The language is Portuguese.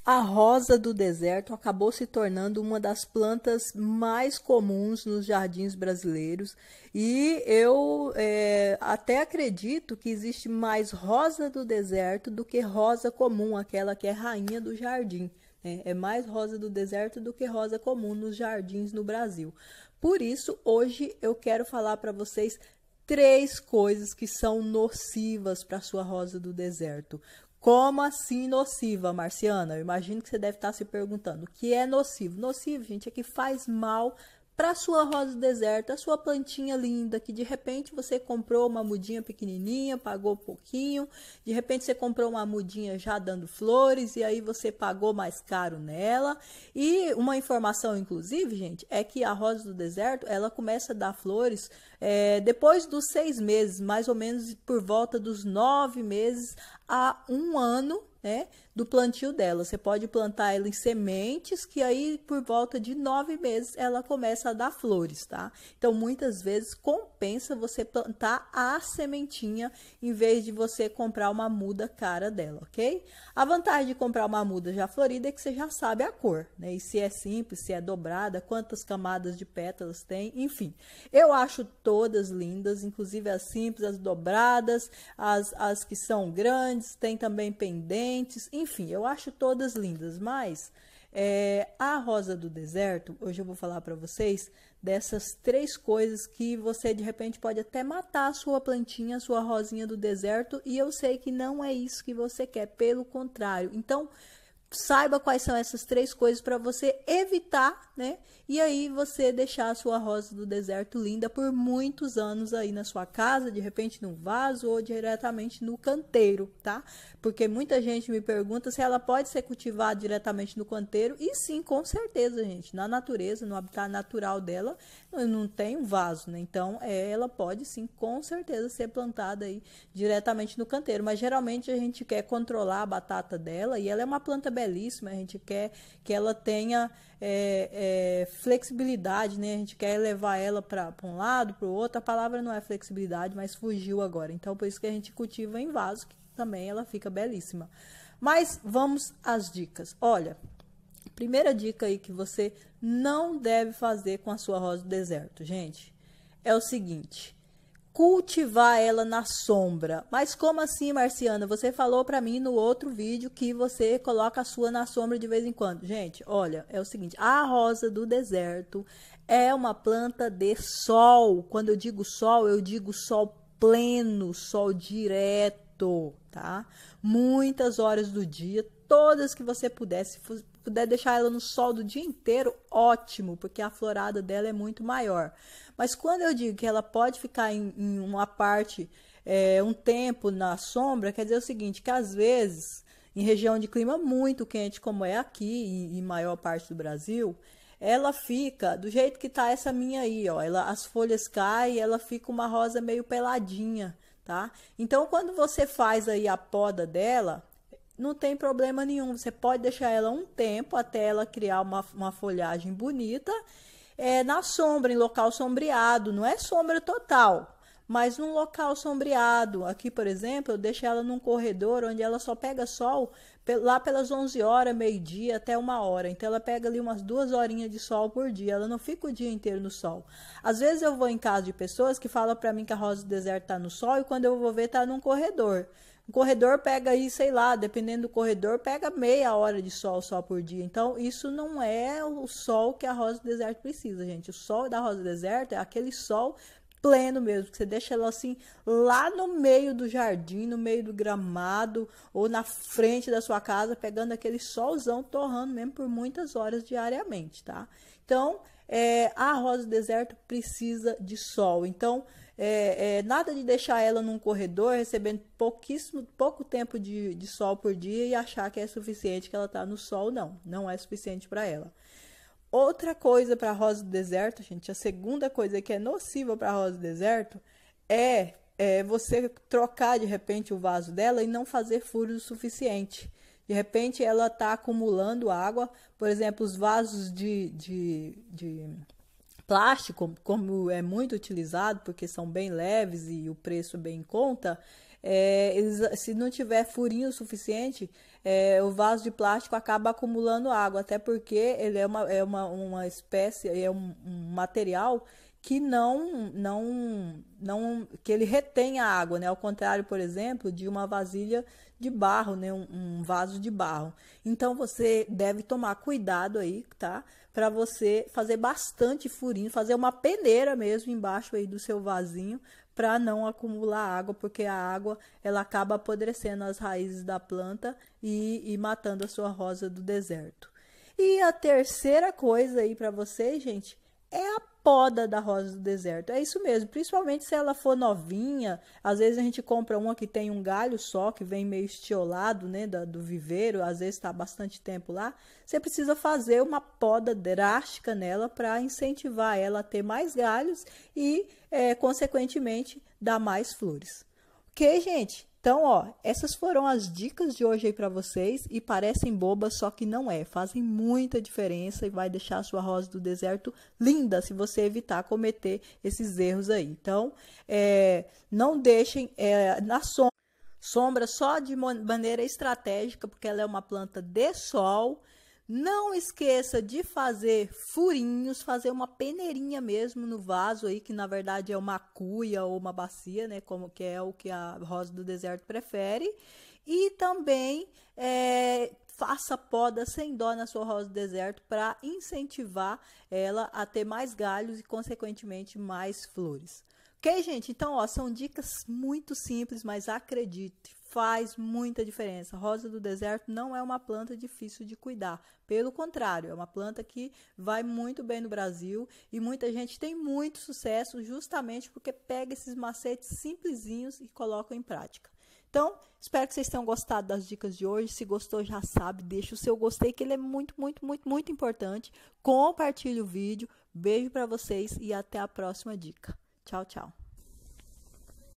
A rosa do deserto acabou se tornando uma das plantas mais comuns nos jardins brasileiros e eu até acredito que existe mais rosa do deserto do que rosa comum, aquela que é rainha do jardim. Né? É mais rosa do deserto do que rosa comum nos jardins no Brasil. Por isso, hoje eu quero falar para vocês três coisas que são nocivas para a sua rosa do deserto. Como assim nociva, Marciana? Eu imagino que você deve estar se perguntando o que é nocivo. Nocivo, gente, é que faz mal para a sua rosa do deserto, a sua plantinha linda, que de repente você comprou uma mudinha pequenininha, pagou pouquinho, de repente você comprou uma mudinha já dando flores e aí você pagou mais caro nela. E uma informação, inclusive, gente, é que a rosa do deserto, ela começa a dar flores depois dos 6 meses, mais ou menos por volta dos 9 meses a 1 ano, né, do plantio dela. Você pode plantar ela em sementes, que aí por volta de 9 meses ela começa a dar flores, tá? Então, muitas vezes compensa você plantar a sementinha em vez de você comprar uma muda cara dela, ok? A vantagem de comprar uma muda já florida é que você já sabe a cor, né? E se é simples, se é dobrada, quantas camadas de pétalas tem, enfim. Eu acho todas lindas, inclusive as simples, as dobradas, as que são grandes, tem também pendentes, enfim, eu acho todas lindas, mas a rosa do deserto, hoje eu vou falar para vocês dessas três coisas que você de repente pode até matar a sua plantinha, a sua rosinha do deserto, e eu sei que não é isso que você quer, pelo contrário. Então, saiba quais são essas três coisas para você evitar, né? E aí você deixar a sua rosa do deserto linda por muitos anos aí na sua casa, de repente num vaso ou diretamente no canteiro, tá? Porque muita gente me pergunta se ela pode ser cultivada diretamente no canteiro, e sim, com certeza, gente. Na natureza, no habitat natural dela, não tem um vaso, né? Então, ela pode sim, com certeza, ser plantada aí diretamente no canteiro. Mas geralmente a gente quer controlar a batata dela, e ela é uma planta belíssima, a gente quer que ela tenha flexibilidade, né? A gente quer levar ela para um lado, para o outro. A palavra não é flexibilidade, mas fugiu agora. Então, por isso que a gente cultiva em vaso, que também ela fica belíssima. Mas vamos às dicas. Olha, primeira dica aí que você não deve fazer com a sua rosa do deserto, gente, é o seguinte: cultivar ela na sombra. Mas como assim, Marciana? Você falou para mim no outro vídeo que você coloca a sua na sombra de vez em quando. Gente, olha, é o seguinte, a rosa do deserto é uma planta de sol. Quando eu digo sol pleno, sol direto, tá? Muitas horas do dia, todas que você puder, se puder deixar ela no sol do dia inteiro, ótimo, porque a florada dela é muito maior. Mas quando eu digo que ela pode ficar em uma parte, um tempo na sombra, quer dizer o seguinte, que às vezes, em região de clima muito quente, como é aqui e maior parte do Brasil, ela fica do jeito que tá essa minha aí, ó. As folhas caem, ela fica uma rosa meio peladinha, tá? Então, quando você faz aí a poda dela, não tem problema nenhum. Você pode deixar ela um tempo até ela criar uma folhagem bonita, na sombra, em local sombreado. Não é sombra total, mas num local sombreado. Aqui, por exemplo, eu deixo ela num corredor onde ela só pega sol lá pelas 11 horas, meio-dia, até 1 hora. Então, ela pega ali umas 2 horinhas de sol por dia. Ela não fica o dia inteiro no sol. Às vezes, eu vou em casa de pessoas que falam para mim que a rosa do deserto tá no sol e quando eu vou ver, tá num corredor. O corredor pega aí, sei lá, dependendo do corredor, pega meia hora de sol só por dia. Então, isso não é o sol que a rosa do deserto precisa, gente. O sol da rosa do deserto é aquele sol pleno mesmo, que você deixa ela assim lá no meio do jardim, no meio do gramado ou na frente da sua casa, pegando aquele solzão torrando mesmo por muitas horas diariamente, tá? Então, a rosa do deserto precisa de sol. Então, nada de deixar ela num corredor recebendo pouco tempo de sol por dia e achar que é suficiente que ela tá no sol. Não é suficiente para ela. Outra coisa para a rosa do deserto, gente, a segunda coisa que é nociva para a rosa do deserto é você trocar de repente o vaso dela e não fazer furos o suficiente. De repente ela está acumulando água, por exemplo, os vasos de plástico, como é muito utilizado, porque são bem leves e o preço é bem em conta, se não tiver furinho o suficiente, o vaso de plástico acaba acumulando água, até porque ele uma espécie, é um material que que ele retém a água, né? Ao contrário, por exemplo, de uma vasilha de barro, né? Um vaso de barro. Então você deve tomar cuidado aí, tá? Para você fazer bastante furinho, fazer uma peneira mesmo embaixo aí do seu vasinho, para não acumular água, porque a água ela acaba apodrecendo as raízes da planta e matando a sua rosa do deserto. E a terceira coisa aí para vocês, gente, é a poda da rosa do deserto. É isso mesmo, principalmente se ela for novinha. Às vezes a gente compra uma que tem um galho só, que vem meio estiolado, né, do viveiro, às vezes está bastante tempo lá. Você precisa fazer uma poda drástica nela para incentivar ela a ter mais galhos e, consequentemente, dar mais flores. Ok, gente? Então, ó, essas foram as dicas de hoje aí para vocês e parecem bobas, só que não é. Fazem muita diferença e vai deixar a sua rosa do deserto linda se você evitar cometer esses erros aí. Então, não deixem na sombra só de maneira estratégica, porque ela é uma planta de sol. Não esqueça de fazer furinhos, fazer uma peneirinha mesmo no vaso aí, que na verdade é uma cuia ou uma bacia, né? Como que é o que a rosa do deserto prefere. E também faça poda sem dó na sua rosa do deserto para incentivar ela a ter mais galhos e, consequentemente, mais flores. Ok, gente? Então, ó, são dicas muito simples, mas acredite, faz muita diferença. Rosa do deserto não é uma planta difícil de cuidar. Pelo contrário, é uma planta que vai muito bem no Brasil e muita gente tem muito sucesso justamente porque pega esses macetes simplesinhos e coloca em prática. Então, espero que vocês tenham gostado das dicas de hoje. Se gostou, já sabe, deixa o seu gostei, que ele é muito, muito, muito, muito importante. Compartilhe o vídeo. Beijo para vocês e até a próxima dica. Tchau, tchau.